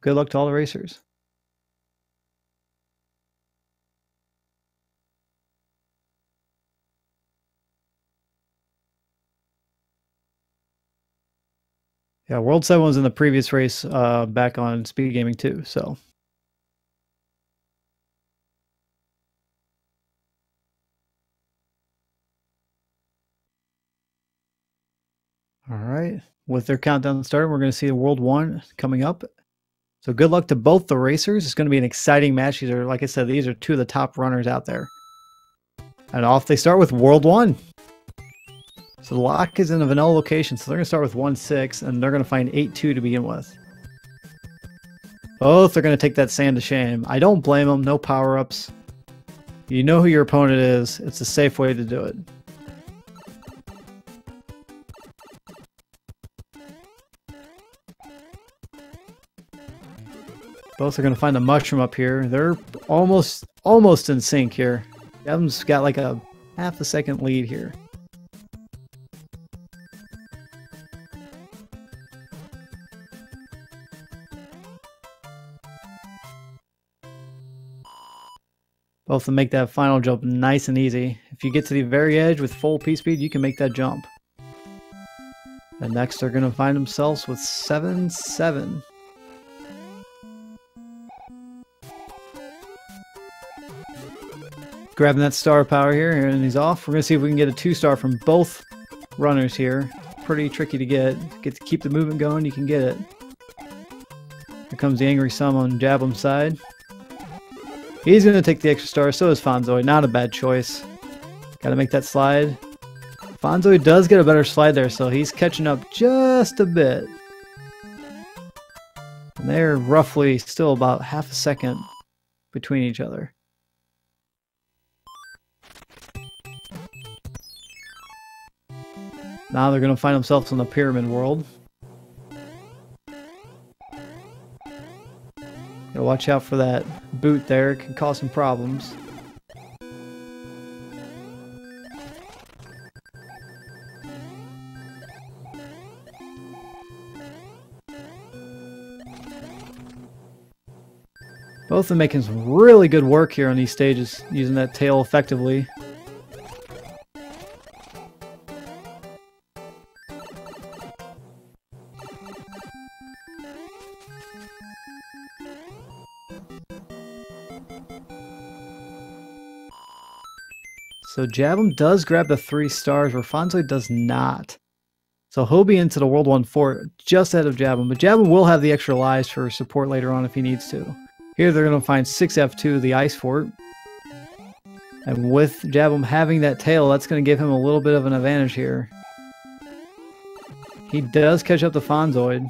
Good luck to all the racers. Yeah, World 7 was in the previous race back on Speed Gaming too, so. All right, with their countdown started, we're going to see the World 1 coming up. So good luck to both the racers. It's going to be an exciting match. These are, like I said, these are two of the top runners out there. And off they start with World 1. So the lock is in a vanilla location, so they're going to start with 1-6, and they're going to find 8-2 to begin with. Both are going to take that sand to shame. I don't blame them. No power-ups. You know who your opponent is. It's a safe way to do it. Both are going to find a mushroom up here. They're almost in sync here. Jabem's got like a half a second lead here. Both of them make that final jump nice and easy. If you get to the very edge with full P-speed, you can make that jump. And next they're going to find themselves with 7-7. Grabbing that star power here, and he's off. We're going to see if we can get a 2-star from both runners here. Pretty tricky to get. To keep the movement going, you can get it. Here comes the Angry Sum on Jabem's side. He's going to take the extra star, so is Fonzoide. Not a bad choice. Got to make that slide. Fonzoide does get a better slide there, so he's catching up just a bit. And they're roughly still about half a second between each other. Now they're going to find themselves in the pyramid world. Gotta watch out for that boot there. It can cause some problems. Both of them making some really good work here on these stages, using that tail effectively. So Jabem does grab the 3 stars, where Fonzoide does not. So he'll be into the World 1 fort just ahead of Jabem, but Jabem will have the extra lives for support later on if he needs to. Here they're going to find 6F2, the Ice Fort. And with Jabem having that tail, that's going to give him a little bit of an advantage here. He does catch up to Fonzoide.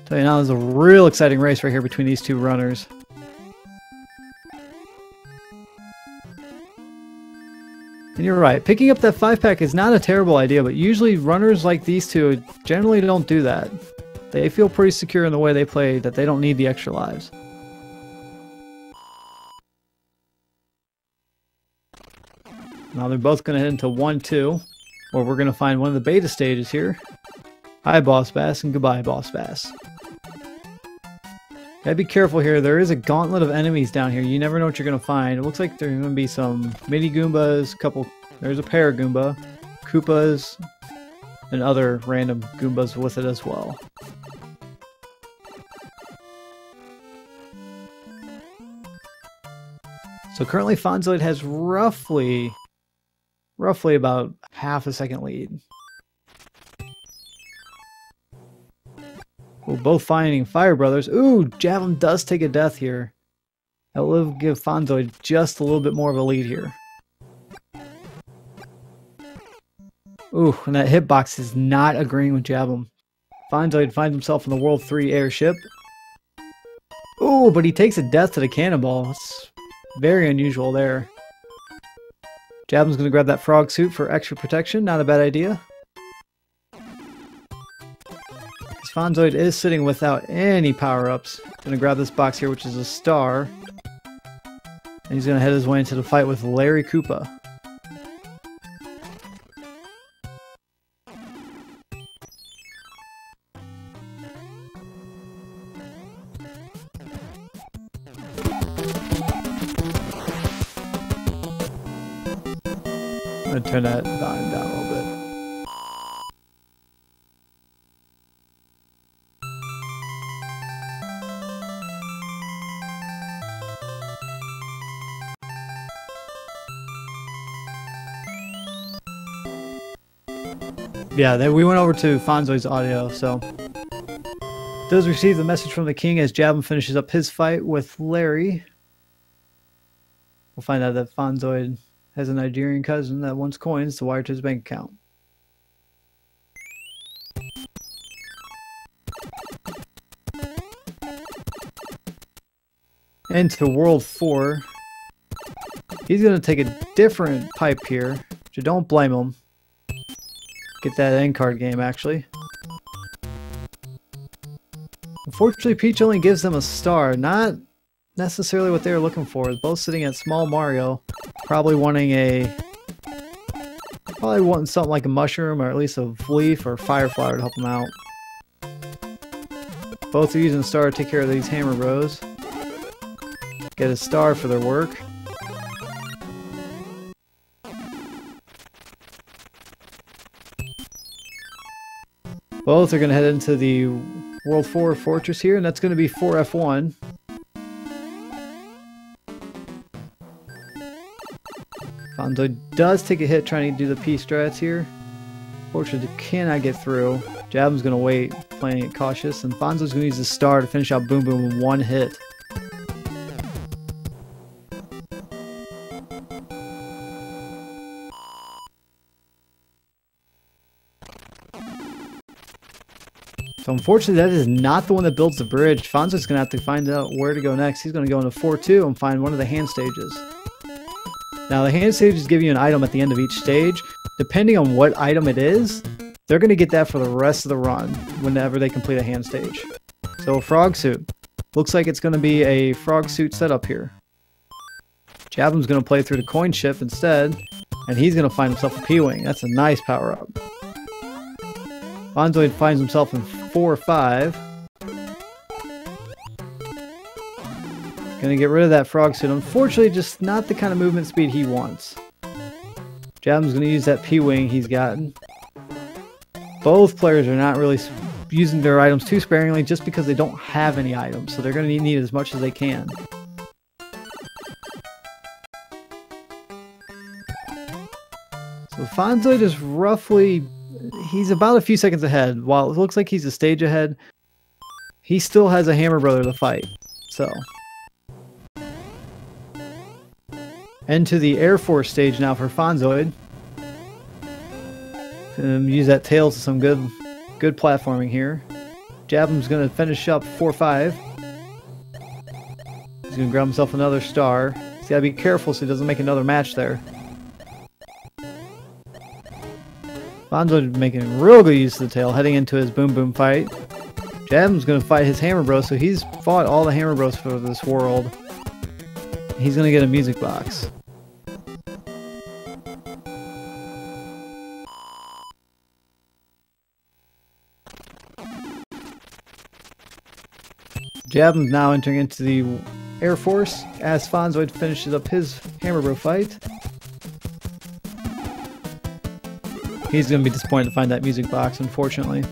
Tell you now, there's a real exciting race right here between these two runners. And you're right, picking up that 5-pack is not a terrible idea, but usually runners like these two generally don't do that. They feel pretty secure in the way they play that they don't need the extra lives. Now they're both going to head into 1-2, where we're going to find one of the beta stages here. Hi Boss Bass and goodbye Boss Bass. Gotta be careful here. There is a gauntlet of enemies down here. You never know what you're gonna find. It looks like there's gonna be some mini Goombas, there's a pair of Goomba, Koopas, and other random Goombas with it as well. So currently Fonzoide has roughly about half a second lead. We're both finding Fire Brothers. Ooh, Jabem does take a death here. That will give Fonzoide just a little bit more of a lead here. Ooh, and that hitbox is not agreeing with Jabem. Fonzoide finds himself in the World 3 airship. Ooh, but he takes a death to the cannonball. It's very unusual there. Jabem's going to grab that frog suit for extra protection. Not a bad idea. Fonzoide is sitting without any power-ups. Going to grab this box here, which is a star. And he's going to head his way into the fight with Larry Koopa. I'm gonna turn that volume down a little bit. Yeah, then we went over to Fonzoide's audio, so does receive the message from the king as Jabem finishes up his fight with Larry. We'll find out that Fonzoide has a Nigerian cousin that wants coins to wire to his bank account. Into World 4. He's going to take a different pipe here, which I don't blame him. Get that end card game, actually. Unfortunately, Peach only gives them a star. Not necessarily what they were looking for. Both sitting at Small Mario. Probably wanting something like a mushroom, or at least a leaf or fireflower to help them out. Both are using a star to take care of these Hammer Bros. Get a star for their work. Both are going to head into the World 4 Fortress here, and that's going to be 4F1. Fonzoide does take a hit trying to do the P strats here. Fortunately, cannot get through. Jabem's going to wait, playing it cautious, and Fonzoide's going to use the star to finish out Boom Boom in one hit. So unfortunately, that is not the one that builds the bridge. Fonzoide's going to have to find out where to go next. He's going to go into 4-2 and find one of the hand stages. Now, the hand stages give you an item at the end of each stage. Depending on what item it is, they're going to get that for the rest of the run whenever they complete a hand stage. So, a frog suit. Looks like it's going to be a frog suit setup here. Jabem's going to play through the coin ship instead, and he's going to find himself a P-Wing. That's a nice power-up. Fonzoide finds himself in 4-5. Gonna get rid of that frog suit. Unfortunately, just not the kind of movement speed he wants. Jabem's gonna use that P-Wing he's gotten. Both players are not really using their items too sparingly just because they don't have any items, so they're gonna need as much as they can. So Fonzoide is roughly... he's about a few seconds ahead. While it looks like he's a stage ahead, he still has a Hammer Brother to fight. So, into the Air Force stage now for Fonzoide. Use that tail to some good platforming here. Jabem's going to finish up 4-5. He's going to grab himself another star. He's got to be careful so he doesn't make another match there. Fonzoide making real good use of the tail, heading into his Boom Boom fight. Jabem's going to fight his Hammer Bros, so he's fought all the Hammer Bros for this world. He's going to get a music box. Jabem's now entering into the Air Force as Fonzoide finishes up his Hammer Bro fight. He's going to be disappointed to find that music box, unfortunately.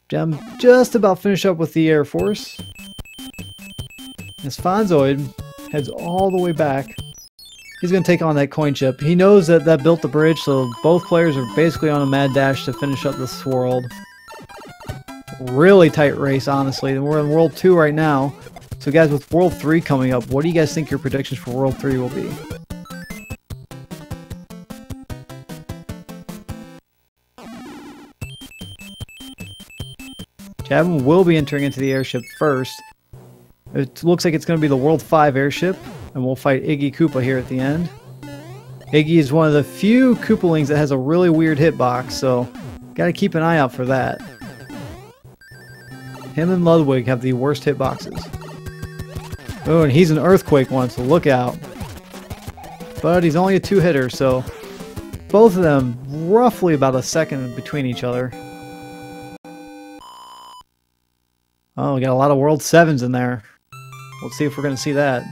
Jabem just about finished up with the Air Force. As Fonzoide heads all the way back, he's going to take on that coin chip. He knows that that built the bridge, so both players are basically on a mad dash to finish up this world. Really tight race, honestly. We're in World 2 right now. So guys, with World 3 coming up, what do you guys think your predictions for World 3 will be? Jabem will be entering into the airship first. It looks like it's going to be the World 5 airship, and we'll fight Iggy Koopa here at the end. Iggy is one of the few Koopalings that has a really weird hitbox, so gotta keep an eye out for that. Him and Ludwig have the worst hitboxes. Oh, and he's an Earthquake one, so look out. But he's only a 2-hitter, so both of them roughly about a second between each other. Oh, we got a lot of World 7s in there. Let's see if we're going to see that.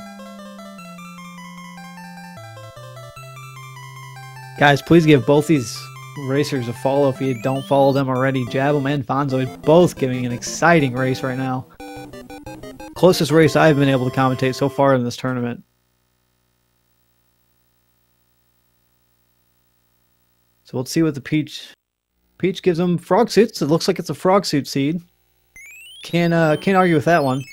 Guys, please give both these racers a follow if you don't follow them already. Jabem and Fonzoide both giving an exciting race right now. Closest race I've been able to commentate so far in this tournament. So let's see what the Peach gives them. Frog suits. It looks like it's a frog suit seed. Can't argue with that one.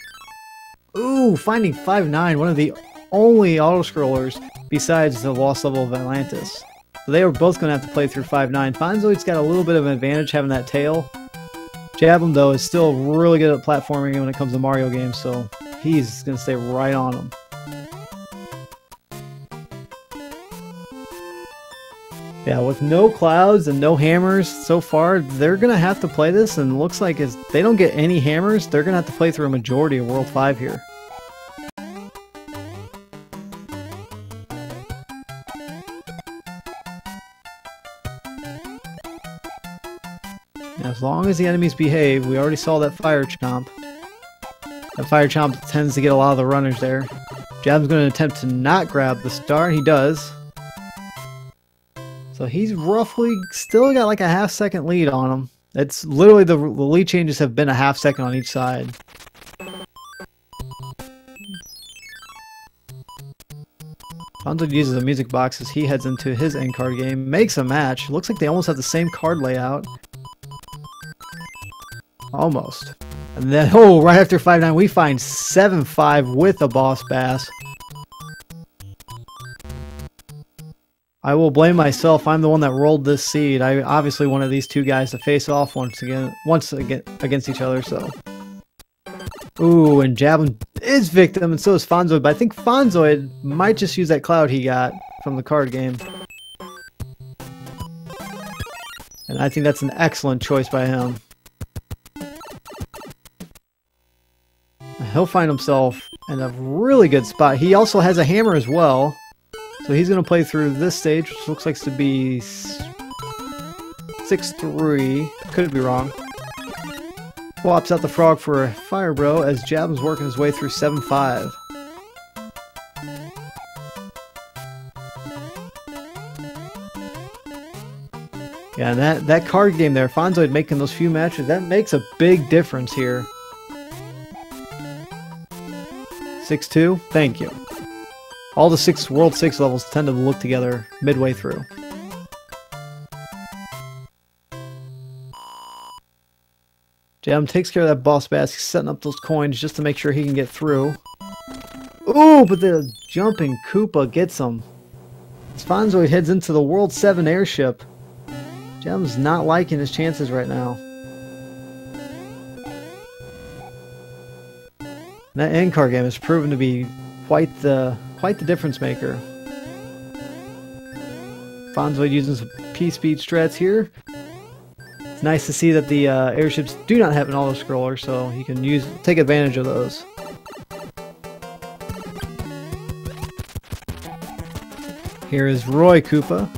Ooh, finding 5-9, one of the only auto-scrollers besides the lost level of Atlantis. So they were both going to have to play through 5-9. Fonzoide's got a little bit of an advantage having that tail. Jabem, though, is still really good at platforming when it comes to Mario games, so he's going to stay right on him. Yeah, with no clouds and no hammers so far, they're going to have to play this, and it looks like if they don't get any hammers, they're going to have to play through a majority of World 5 here. As long as the enemies behave, we already saw that Fire Chomp. That Fire Chomp tends to get a lot of the runners there. Jab's going to attempt to not grab the star. He does. So he's roughly still got like a half-second lead on him. It's literally the lead changes have been a half-second on each side. Fonzoide uses a music box as he heads into his end card game. Makes a match. Looks like they almost have the same card layout. Almost. And then, oh, right after 5-9, we find 7-5 with a Boss Bass. I will blame myself. I'm the one that rolled this seed. I obviously wanted these two guys to face off once again against each other. So, ooh, and Jabem is victim, and so is Fonzoide. But I think Fonzoide might just use that cloud he got from the card game, and I think that's an excellent choice by him. He'll find himself in a really good spot. He also has a hammer as well. So he's going to play through this stage, which looks like to be 6-3. Could be wrong. Swaps out the frog for a Fire Bro as Jabem's working his way through 7-5. Yeah, and that card game there, Fonzoide making those few matches, that makes a big difference here. 6-2? Thank you. All the World 6 levels tend to look together midway through. Jabem takes care of that Boss Bass. He's setting up those coins just to make sure he can get through. Ooh, but the jumping Koopa gets him. As Fonzoide heads into the World 7 airship. Jabem's not liking his chances right now. That end card game has proven to be quite the difference maker. Fonzoide using some P-Speed strats here. It's nice to see that the airships do not have an auto-scroller, so you can take advantage of those. Here is Roy Koopa.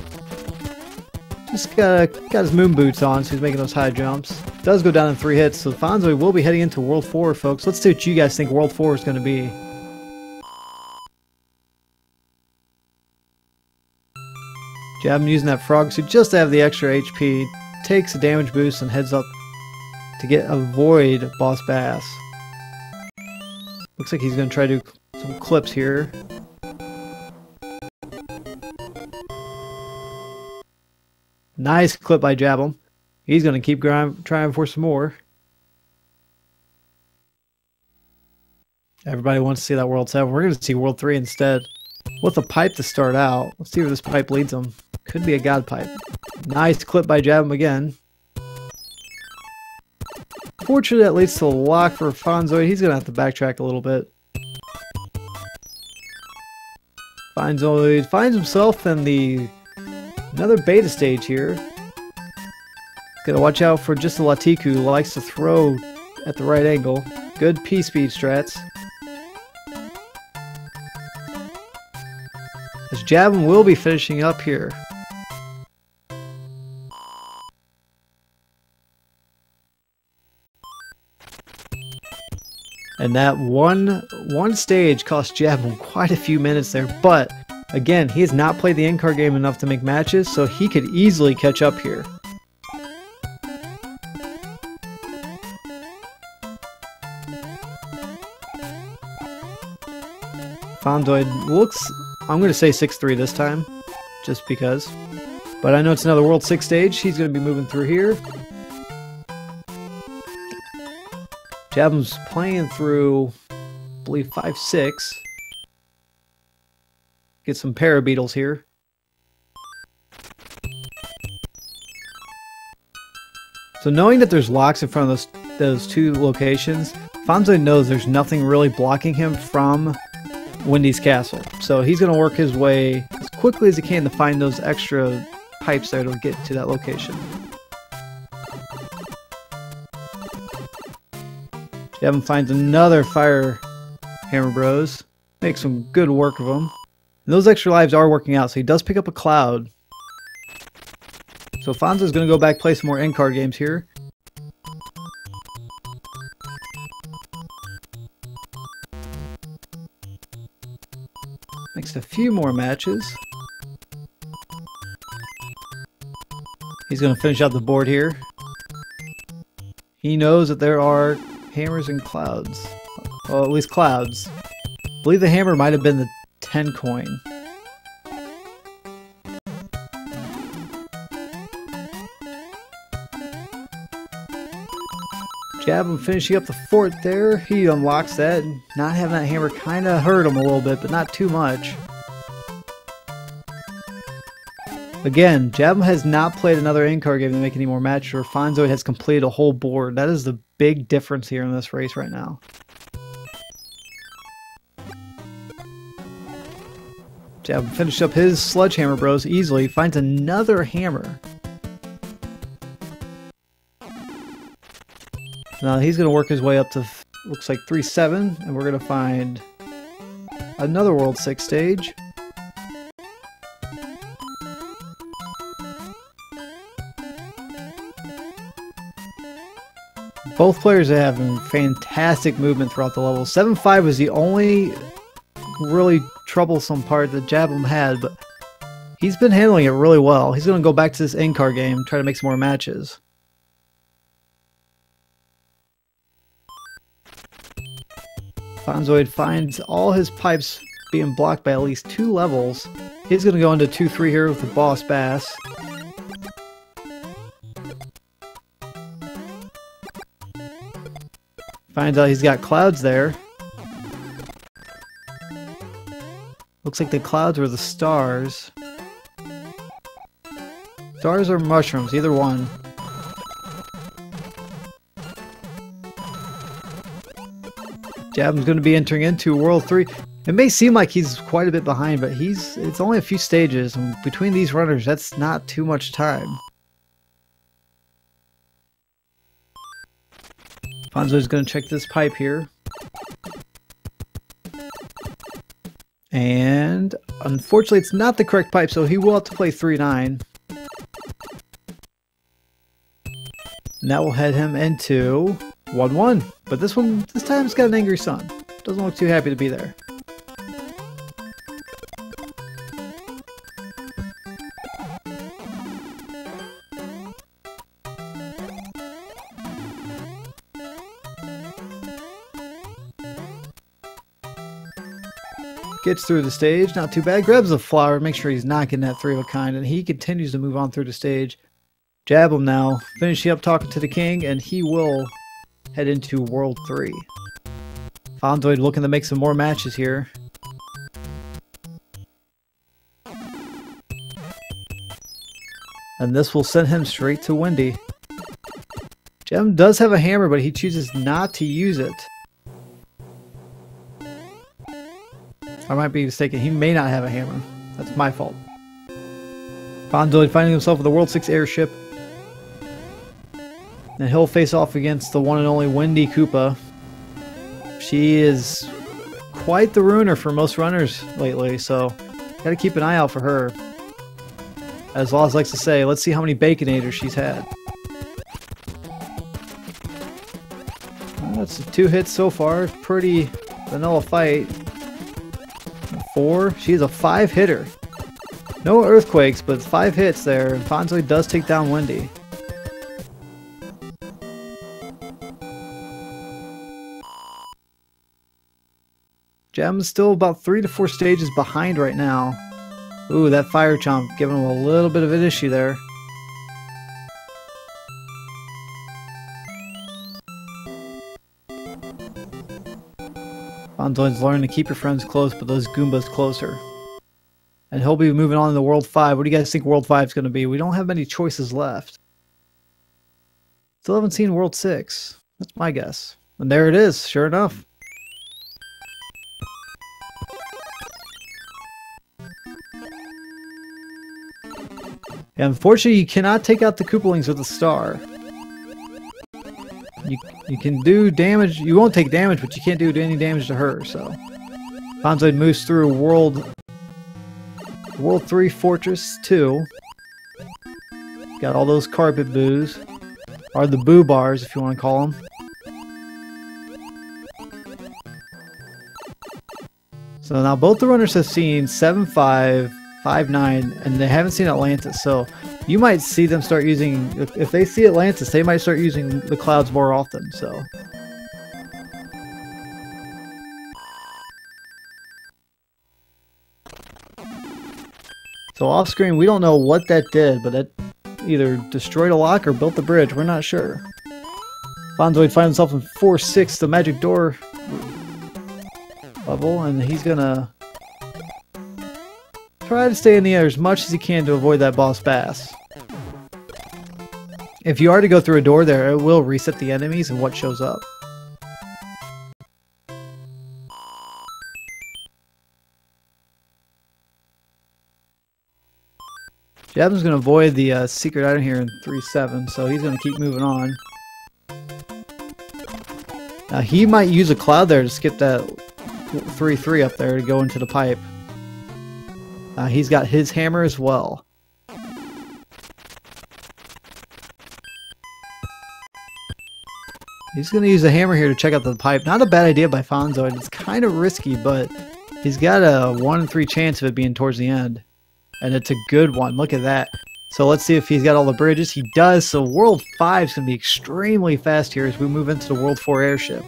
Just got his moon boots on, so he's making those high jumps. Does go down in 3 hits, so Fonzoide will be heading into World 4, folks. Let's see what you guys think World 4 is going to be. Jabem using that frog suit just to have the extra HP. Takes a damage boost and heads up to avoid Boss Bass. Looks like he's going to try to do some clips here. Nice clip by Jabem. He's going to keep trying for some more. Everybody wants to see that World 7. We're going to see World 3 instead. With a pipe to start out. Let's see where this pipe leads him. Could be a God pipe. Nice clip by Jabem again. Fortunately, that leads to a lock for Fonzoide. He's going to have to backtrack a little bit. Fonzoide finds himself in another beta stage here. Gotta watch out for just a Latiku who likes to throw at the right angle. Good P-Speed strats. As Jabem will be finishing up here. And that one stage cost Jabem quite a few minutes there, but Again, he has not played the in-car game enough to make matches, so he could easily catch up here. Fonzoide looks, I'm going to say 6-3 this time, just because. But I know it's another World 6 stage. He's going to be moving through here. Jabem's playing through, I believe, 5-6. Get some parabeetles here. So knowing that there's locks in front of those two locations, Fonzoide knows there's nothing really blocking him from Wendy's castle. So he's going to work his way as quickly as he can to find those extra pipes there to get to that location. Jabem finds another fire hammer bros. Makes some good work of them. And those extra lives are working out, so he does pick up a cloud. So Fonzo's going to go back play some more end card games here. Makes a few more matches. He's going to finish out the board here. He knows that there are hammers and clouds. Well, at least clouds. I believe the hammer might have been the 10 coin. Jabem finishing up the fort there. He unlocks that. Not having that hammer kind of hurt him a little bit, but not too much. Again, Jabem has not played another in-car game to make any more matches, or Fonzoide has completed a whole board. That is the big difference here in this race right now. Jabem finished up his sledgehammer bros easily. Finds another hammer. Now he's going to work his way up to, looks like 3-7, and we're going to find another World 6 stage. Both players are having fantastic movement throughout the level. 7-5 was the only really troublesome part that Jabem had, but he's been handling it really well. He's going to go back to this in-car game, try to make some more matches. Fonzoide finds all his pipes being blocked by at least 2 levels. He's going to go into 2-3 here with the boss bass. Finds out he's got clouds there. Looks like the clouds were the stars. Stars or mushrooms, either one. Jabem's going to be entering into World 3. It may seem like he's quite a bit behind, but it's only a few stages, and between these runners, that's not too much time. Fonzo's going to check this pipe here. And unfortunately, it's not the correct pipe, so he will have to play 3-9. And that will head him into 1-1. But this time it's got an angry sun. Doesn't look too happy to be there. Gets through the stage, not too bad. Grabs the flower, make sure he's not getting that 3 of a kind, and he continues to move on through the stage. Jabem now, finishing up talking to the king, and he will head into World 3. Fonzoide looking to make some more matches here. And this will send him straight to Wendy. Jabem does have a hammer, but he chooses not to use it. I might be mistaken. He may not have a hammer. That's my fault. Fonzoide finding himself with a World 6 airship. And he'll face off against the one and only Wendy Koopa. She is quite the ruiner for most runners lately, so gotta keep an eye out for her. As Laws likes to say, let's see how many Baconators she's had. That's 2 hits so far. Pretty vanilla fight. 4. She is a 5-hitter. No earthquakes, but 5 hits there. And Fonzoide does take down Wendy. Jabem's still about 3 to 4 stages behind right now. Ooh, that fire chomp giving him a little bit of an issue there. Fonzoide's learning to keep your friends close, but those Goombas closer. And he'll be moving on to World 5. What do you guys think World 5 is going to be? We don't have many choices left. Still haven't seen World 6. That's my guess. And there it is, sure enough. Yeah, unfortunately, you cannot take out the Koopalings with a star. You can do damage. You won't take damage, but you can't do any damage to her. So, Fonzoide moves through World 3 Fortress 2. Got all those carpet boos, or the boo bars, if you want to call them. So now both the runners have seen 7-5, 5-9, and they haven't seen Atlantis. So you might see them start using, if they see Atlantis, they might start using the clouds more often. So off screen, we don't know what that did, but it either destroyed a lock or built the bridge. We're not sure. Fonzoide finds himself in 4-6, the magic door level, and he's gonna try to stay in the air as much as he can to avoid that boss bass. If you are to go through a door there, it will reset the enemies and what shows up. Jabem's going to avoid the secret item here in 3-7, so he's going to keep moving on. Now he might use a cloud there to skip that 3-3 up there to go into the pipe. He's got his hammer as well. He's going to use the hammer here to check out the pipe. Not a bad idea by Fonzoide. It's kind of risky, but he's got a 1 in 3 chance of it being towards the end. And it's a good one. Look at that. So let's see if he's got all the bridges. He does. So World 5 is going to be extremely fast here as we move into the World 4 airship.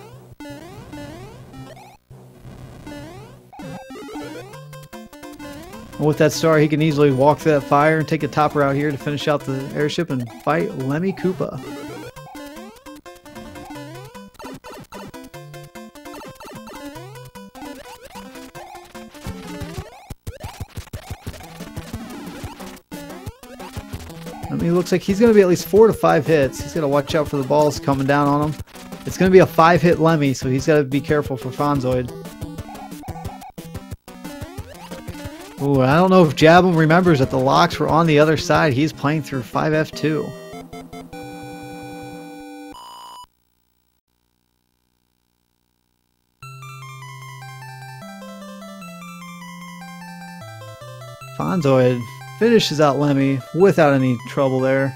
And with that star, he can easily walk through that fire and take a topper out here to finish out the airship and fight Lemmy Koopa. I mean, it looks like he's going to be at least 4 to 5 hits. He's got to watch out for the balls coming down on him. It's going to be a 5-hit Lemmy, so he's got to be careful for Fonzoide. Ooh, I don't know if Jabem remembers that the locks were on the other side. He's playing through 5F2. Fonzoide finishes out Lemmy without any trouble there.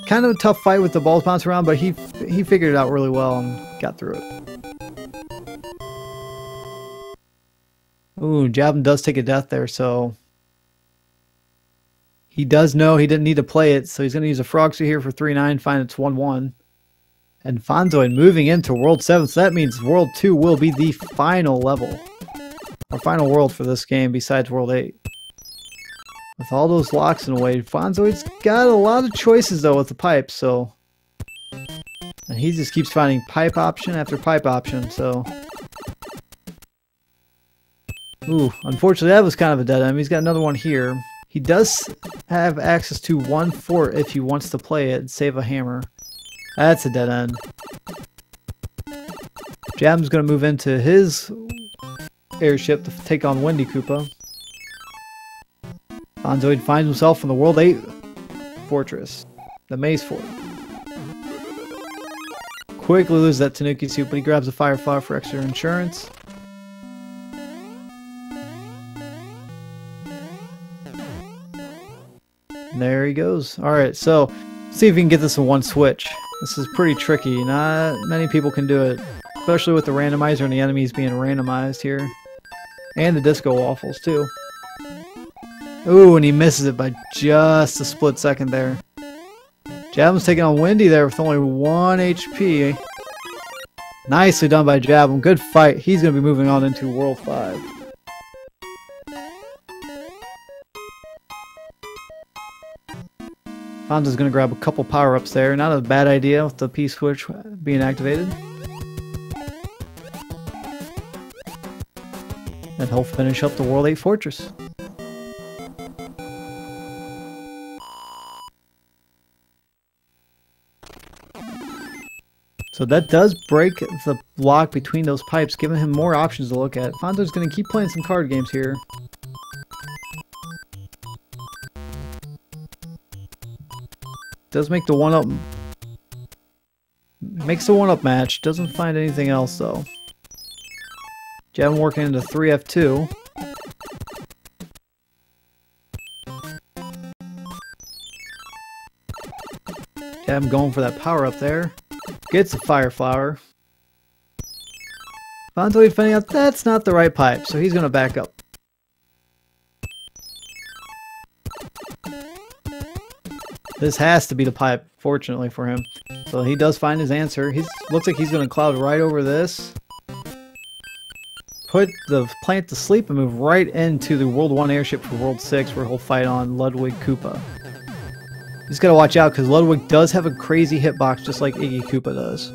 Kind of a tough fight with the balls bouncing around, but he figured it out really well and got through it. Ooh, Jabem does take a death there, so he does know he didn't need to play it, so he's going to use a frog suit here for 3-9, find it's 1-1. And Fonzoide moving into World 7, so that means World 2 will be the final level. Our final world for this game besides World 8. With all those locks in the way, Fonzoide's got a lot of choices though with the pipe, so... And he just keeps finding pipe option after pipe option, so... Ooh, unfortunately that was kind of a dead end. He's got another one here. He does have access to 1 fort if he wants to play it and save a hammer. That's a dead end. Jabem's going to move into his airship to take on Wendy Koopa. Fonzoide finds himself in the World 8 fortress, the Maze Fort. Quickly loses that Tanuki suit, but he grabs a fire flower for extra insurance. And there he goes. Alright, so see if we can get this in one switch. This is pretty tricky. Not many people can do it, especially with the randomizer and the enemies being randomized here. And the disco waffles, too. Ooh, and he misses it by just a split second there. Jabem's taking on Windy there with only 1 HP. Nicely done by Jabem. Good fight. He's going to be moving on into World 5. Fonzo's going to grab a couple power-ups there. Not a bad idea with the P-switch being activated. And he'll finish up the World 8 Fortress. So that does break the block between those pipes, giving him more options to look at. Fonzo's going to keep playing some card games here. Does make the one-up... Makes the one-up match. Doesn't find anything else, though. Jabem working into 3F2. Jabem going for that power-up there. Gets the Fire Flower. Fonzoide finding out that's not the right pipe, so he's going to back up. This has to be the pipe, fortunately for him. So he does find his answer. Looks like he's going to cloud right over this. Put the plant to sleep and move right into the World 1 airship for World 6, where he'll fight on Ludwig Koopa. Just gotta watch out because Ludwig does have a crazy hitbox just like Iggy Koopa does.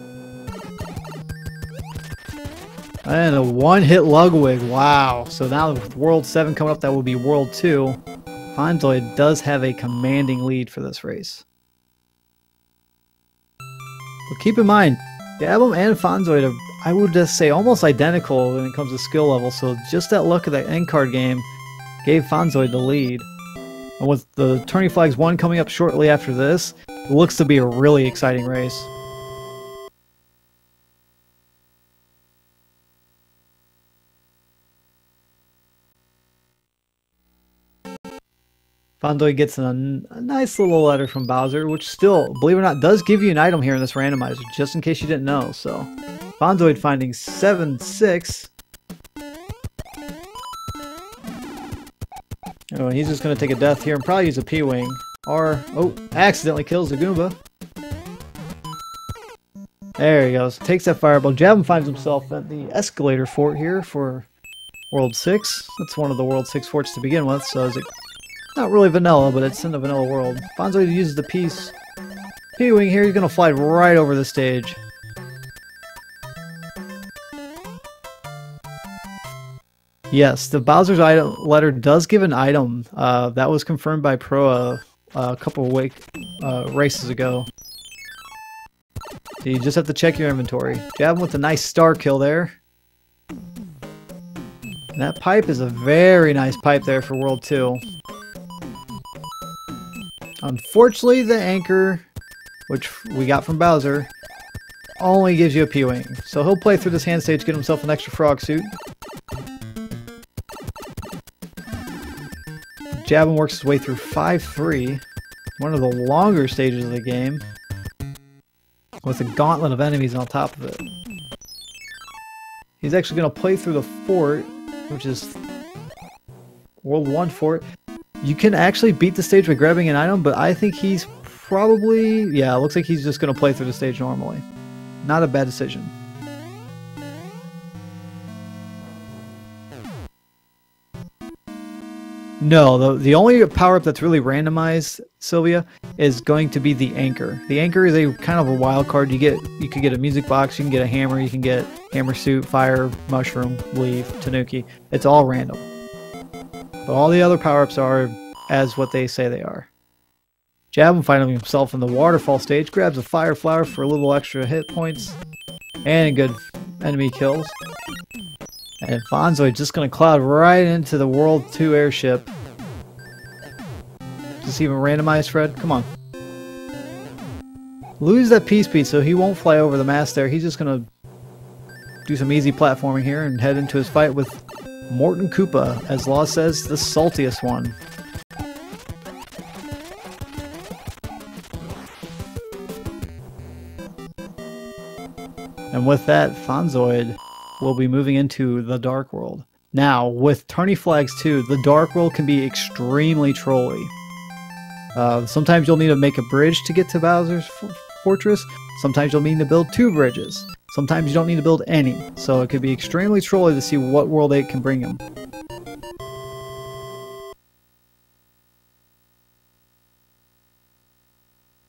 And a one-hit Ludwig, wow. So now with World 7 coming up, that will be World 2. Fonzoide does have a commanding lead for this race. But keep in mind, Jabem and Fonzoide are, I would just say, almost identical when it comes to skill level. So just that look at that end card game gave Fonzoide the lead. And with the Tourney Flags 1 coming up shortly after this, it looks to be a really exciting race. Fonzoide gets a nice little letter from Bowser, which still, believe it or not, does give you an item here in this randomizer, just in case you didn't know. So, Fonzoide finding 7-6. Oh, he's just going to take a death here and probably use a P-Wing. Or, oh, accidentally kills the Goomba. There he goes. Takes that fireball. Jabem finds himself at the escalator fort here for World 6. That's one of the World 6 forts to begin with, so it's not really vanilla, but it's in the vanilla world. Fonzoide uses the P-Wing here. He's going to fly right over the stage. Yes, the Bowser's item letter does give an item. That was confirmed by Pro a couple of races ago. So you just have to check your inventory. Jabem with a nice star kill there. And that pipe is a very nice pipe there for World 2. Unfortunately, the anchor, which we got from Bowser, only gives you a P-Wing. So he'll play through this hand stage, get himself an extra frog suit. Jabem works his way through 5-3, one of the longer stages of the game, with a gauntlet of enemies on top of it. He's actually going to play through the fort, which is World 1 fort. You can actually beat the stage by grabbing an item, but I think he's probably... yeah, it looks like he's just going to play through the stage normally. Not a bad decision. No, the only power-up that's really randomized, Sylvia, is going to be the anchor. The anchor is a kind of a wild card. You could get a music box, you can get a hammer, you can get hammer suit, fire, mushroom, leaf, tanuki. It's all random. But all the other power-ups are as what they say they are. Jabem finding himself in the waterfall stage, grabs a fire flower for a little extra hit points and good enemy kills. And Fonzoide just going to cloud right into the World 2 airship. Is this even randomized, Fred? Come on. Lose that P-speed so he won't fly over the mast there. He's just going to do some easy platforming here and head into his fight with Morton Koopa, as Law says, the saltiest one. And with that, Fonzoide will be moving into the Dark World. Now, with tourney flags too, the Dark World can be extremely trolly. Sometimes you'll need to make a bridge to get to Bowser's fortress. Sometimes you'll need to build 2 bridges. Sometimes you don't need to build any. So it could be extremely trolly to see what World 8 can bring him.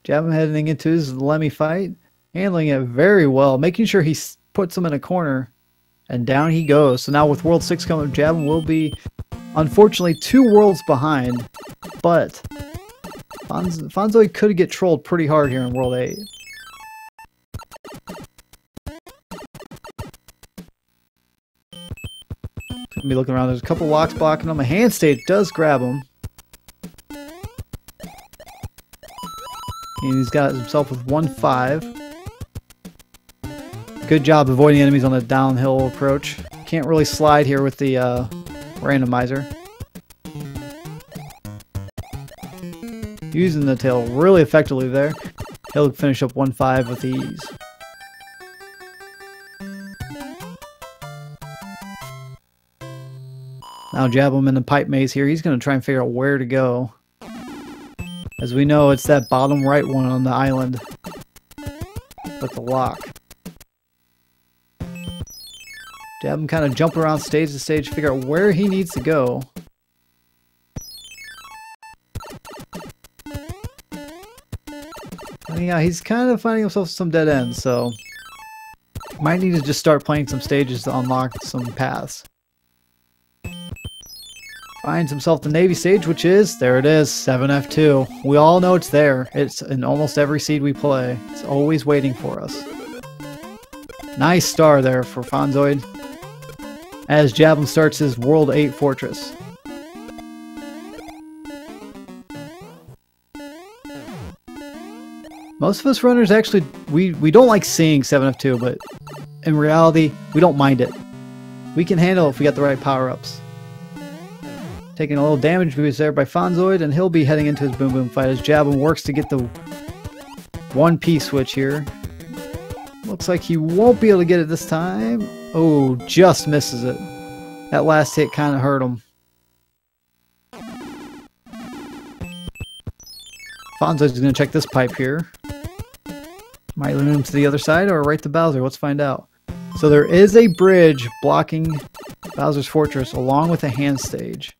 Jabem heading into his Lemmy fight. Handling it very well. Making sure he puts him in a corner. And down he goes. So now with World 6 coming, Jabem will be, unfortunately, 2 worlds behind. But Fonzoide could get trolled pretty hard here in World 8. Gonna be looking around. There's a couple locks blocking him. A hand stage does grab him. And he's got himself with 1-5. Good job avoiding enemies on the downhill approach. Can't really slide here with the randomizer. Using the tail really effectively there. He'll finish up 1-5 with ease. Now Jabem in the pipe maze here. He's going to try and figure out where to go. As we know, it's that bottom right one on the island with the lock. Jabem kind of jump around stage to stage, figure out where he needs to go. And yeah, he's kind of finding himself some dead ends, so might need to just start playing some stages to unlock some paths. Finds himself the Navy stage, which is, there it is, 7F2. We all know it's there. It's in almost every seed we play. It's always waiting for us. Nice star there for Fonzoide, as Jabem starts his World 8 fortress. Most of us runners actually, we don't like seeing 7F2, but in reality, we don't mind it. We can handle it if we got the right power-ups. Taking a little damage boost there by Fonzoide, and he'll be heading into his Boom Boom fight as Jabem works to get the 1P switch here. Looks like he won't be able to get it this time. Oh, just misses it. That last hit kind of hurt him. Fonzoide's going to check this pipe here. Might lead him to the other side or right to Bowser. Let's find out. So there is a bridge blocking Bowser's fortress along with a hand stage.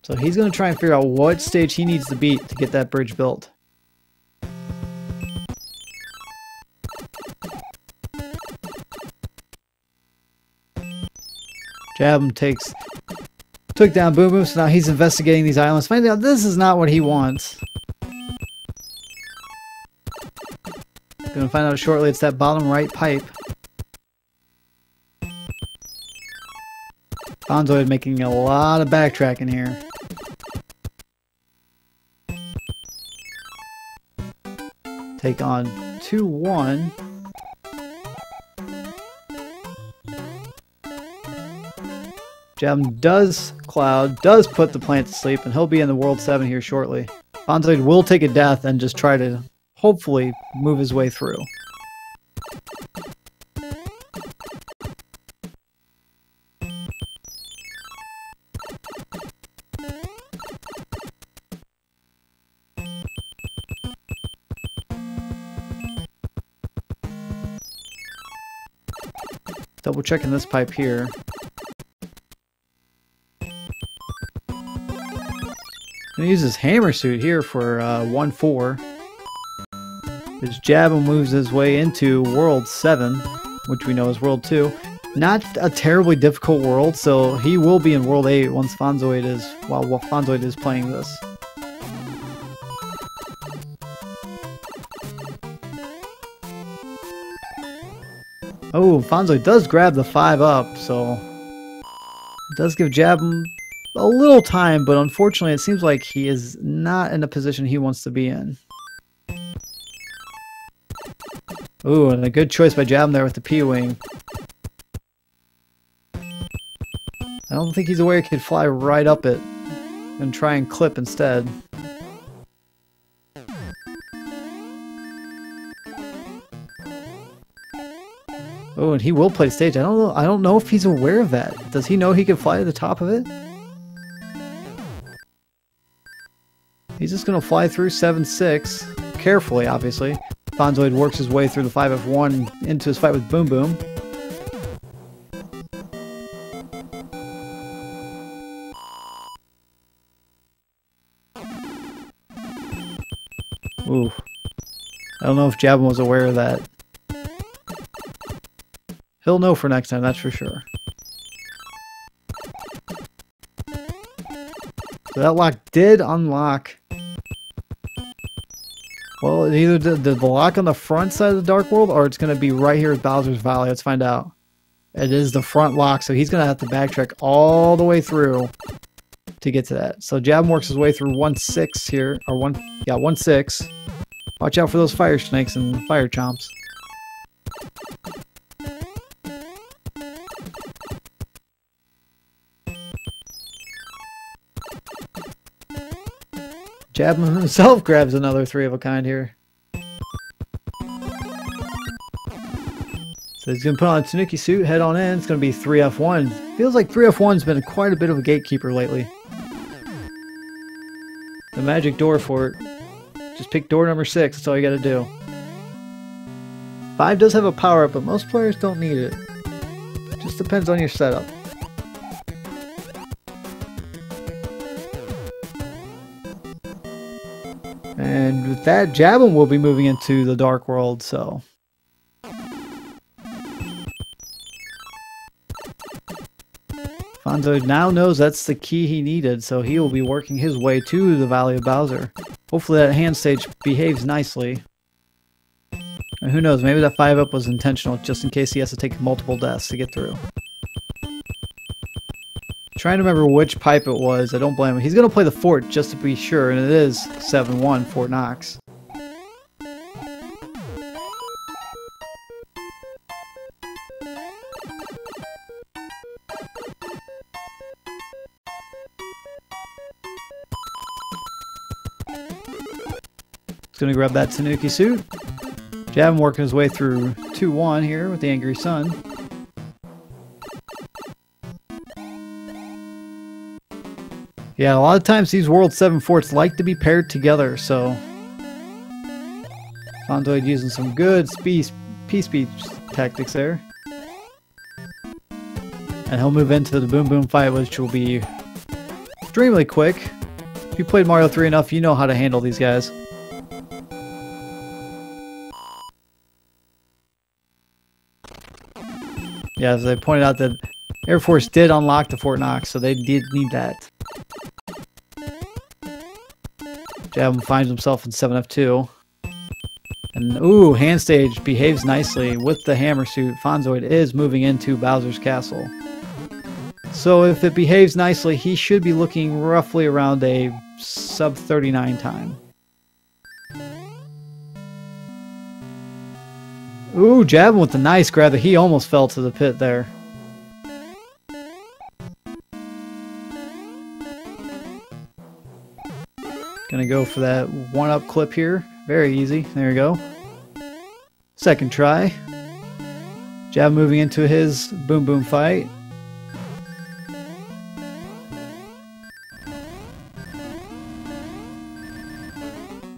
So he's going to try and figure out what stage he needs to beat to get that bridge built. Jabem took down Boom Boom, so now he's investigating these islands, finding out this is not what he wants. Gonna find out shortly. It's that bottom right pipe. Fonzoide making a lot of backtracking here. Take on 2-1. Jabem does put the plant to sleep, and he'll be in the World 7 here shortly. Fonzoide will take a death and just try to hopefully move his way through. Double checking this pipe here. Gonna use his hammer suit here for 1-4. As Jabem moves his way into World 7, which we know is World 2. Not a terribly difficult world, so he will be in World 8 once Fonzoide is, while Fonzoide is playing this. Oh, Fonzoide does grab the 5 up, so it does give Jabem a little time, but unfortunately it seems like he is not in a position he wants to be in. Ooh, and a good choice by Jabem there with the P-Wing. I don't think he's aware he could fly right up it and try and clip instead. Oh, and he will play stage. I don't know if he's aware of that. Does he know he can fly to the top of it? He's just gonna fly through 7-6. Carefully, obviously. Fonzoide works his way through the 5F1 into his fight with Boom Boom. Ooh. I don't know if Jabem was aware of that. He'll know for next time, that's for sure. So that lock did unlock. Well, either the lock on the front side of the Dark World, or it's going to be right here at Bowser's Valley. Let's find out. It is the front lock, so he's going to have to backtrack all the way through to get to that. So Jabem works his way through 1-6 here, or 1-6. Watch out for those fire snakes and fire chomps. Jabem himself grabs another 3 of a kind here. So he's going to put on a Tanuki suit, head on in. It's going to be 3F1. Feels like 3F1's been quite a bit of a gatekeeper lately. The magic door for it. Just pick door number 6. That's all you got to do. 5 does have a power-up, but most players don't need it. Just depends on your setup. And with that, Jabem will be moving into the Dark World, so... Fonzoide now knows that's the key he needed, so he will be working his way to the Valley of Bowser. Hopefully that hand stage behaves nicely. And who knows, maybe that 5-up was intentional, just in case he has to take multiple deaths to get through. Trying to remember which pipe it was. I don't blame him. He's going to play the fort just to be sure, and it is 7-1 Fort Knox. He's going to grab that Tanuki suit. Jabem working his way through 2-1 here with the Angry Sun. Yeah, a lot of times these World 7 forts like to be paired together, so... Fonzoide using some good peace tactics there. And he'll move into the Boom Boom fight, which will be extremely quick. If you played Mario 3 enough, you know how to handle these guys. Yeah, as I pointed out, that Air Force did unlock the Fort Knox, so they did need that. Jabem finds himself in 7F2. And ooh, hand stage behaves nicely with the hammer suit. Fonzoide is moving into Bowser's Castle. So if it behaves nicely, he should be looking roughly around a sub 39 time. Ooh, Jabem with the nice grab that he almost fell to the pit there. Gonna go for that 1-up clip here. Very easy. There we go. Second try. Jabem moving into his Boom Boom fight.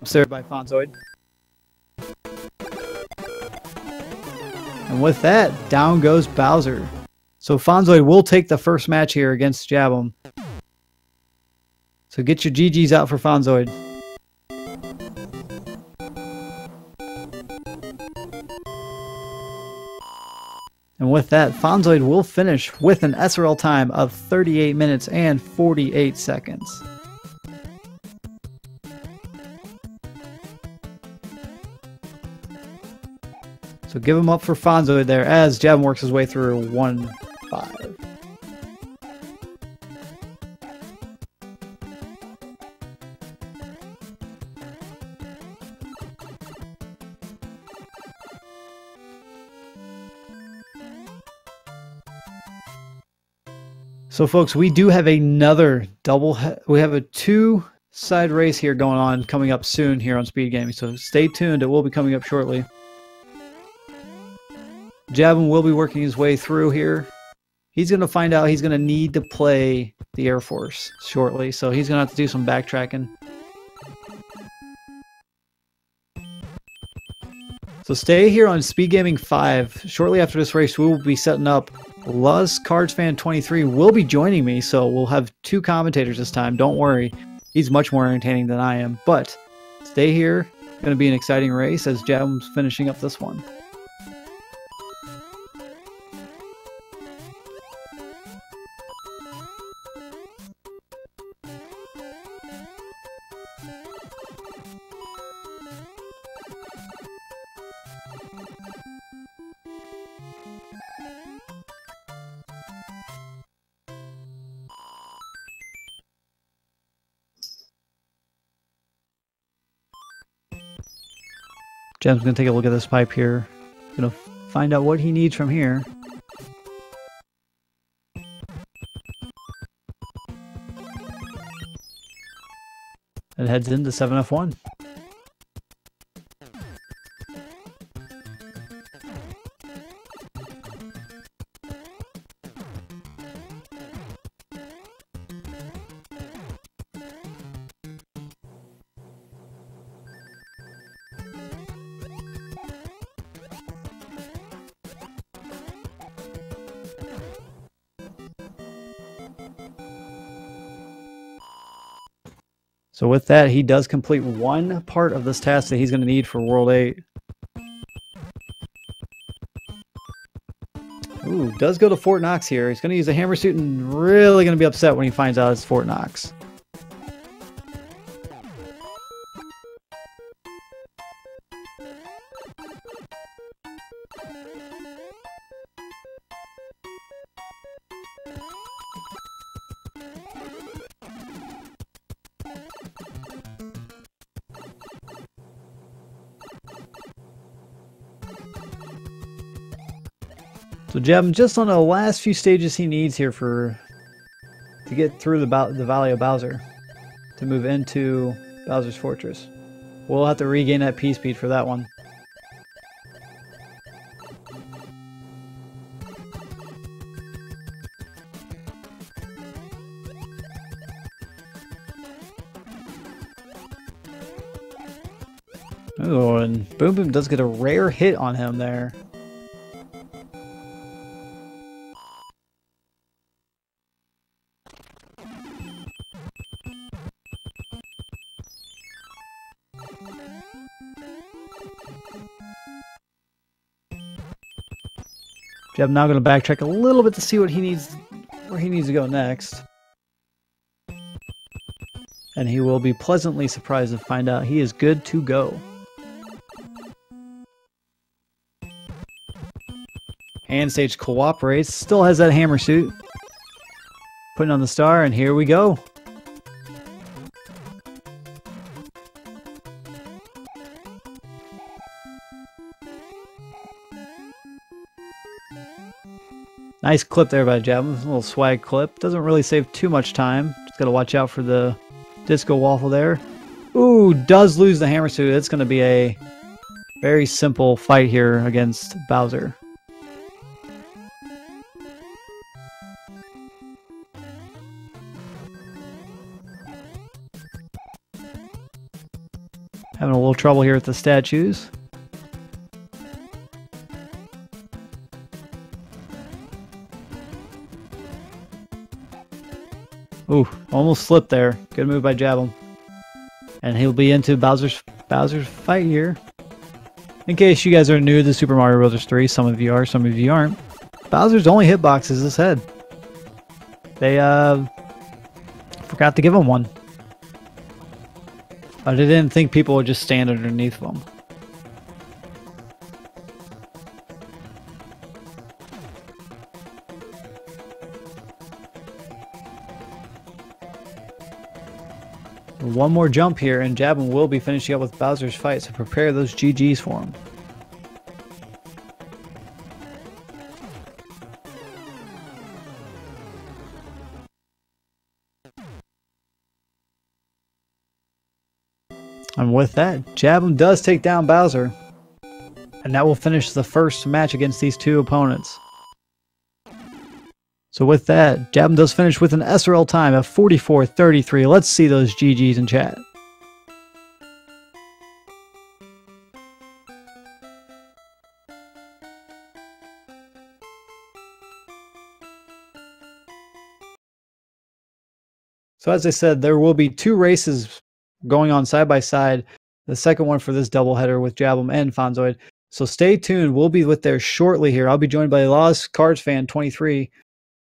Served by Fonzoide. And with that, down goes Bowser. So Fonzoide will take the first match here against Jabem. So get your GGs out for Fonzoide. And with that, Fonzoide will finish with an SRL time of 38 minutes and 48 seconds. So give him up for Fonzoide there as Jabem works his way through 1-5. So folks, we do have another we have a 2-side race here going on coming up soon here on Speed Gaming. So stay tuned, it will be coming up shortly. Jabem will be working his way through here. He's going to find out he's going to need to play the Air Force shortly, so he's going to have to do some backtracking. So stay here on Speed Gaming 5. Shortly after this race, we will be setting up. Luz Cards Fan 23 will be joining me, so we'll have 2 commentators this time. Don't worry. He's much more entertaining than I am. But stay here. It's going to be an exciting race as Jabem's finishing up this one. Jem's going to take a look at this pipe here. Going to find out what he needs from here. It heads into 7F1. So with that, he does complete one part of this task that he's going to need for World 8. Ooh, does go to Fort Knox here. He's going to use a hammer suit and really going to be upset when he finds out it's Fort Knox. So Jabem just on the last few stages he needs here to get through the Valley of Bowser to move into Bowser's Fortress. We'll have to regain that P-speed for that one. Oh, and Boom Boom does get a rare hit on him there. I'm now going to backtrack a little bit to see what he needs, where he needs to go next. And he will be pleasantly surprised to find out he is good to go. Hand stage cooperates, still has that hammer suit. Putting on the star, and here we go. Nice clip there by Jabem, a little swag clip. Doesn't really save too much time. Just gotta watch out for the disco waffle there. Ooh, does lose the hammer suit. It's gonna be a very simple fight here against Bowser. Having a little trouble here with the statues. Ooh, almost slipped there. Good move by Jabem. And he'll be into Bowser's fight here. In case you guys are new to Super Mario Bros. 3, some of you are, some of you aren't. Bowser's only hitbox is his head. They forgot to give him one. But I didn't think people would just stand underneath them. One more jump here, and Jabem will be finishing up with Bowser's fight, so prepare those GGs for him. And with that, Jabem does take down Bowser. And that will finish the first match against these two opponents. So with that, Jabem does finish with an SRL time of 44:33. Let's see those GGs in chat. So as I said, there will be two races going on side by side. The second one for this doubleheader with Jabem and Fonzoide. So stay tuned. We'll be with there shortly here. I'll be joined by Lost Cards Fan 23,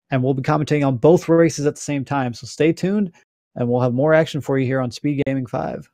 and we'll be commentating on both races at the same time. So stay tuned, and we'll have more action for you here on Speed Gaming 5.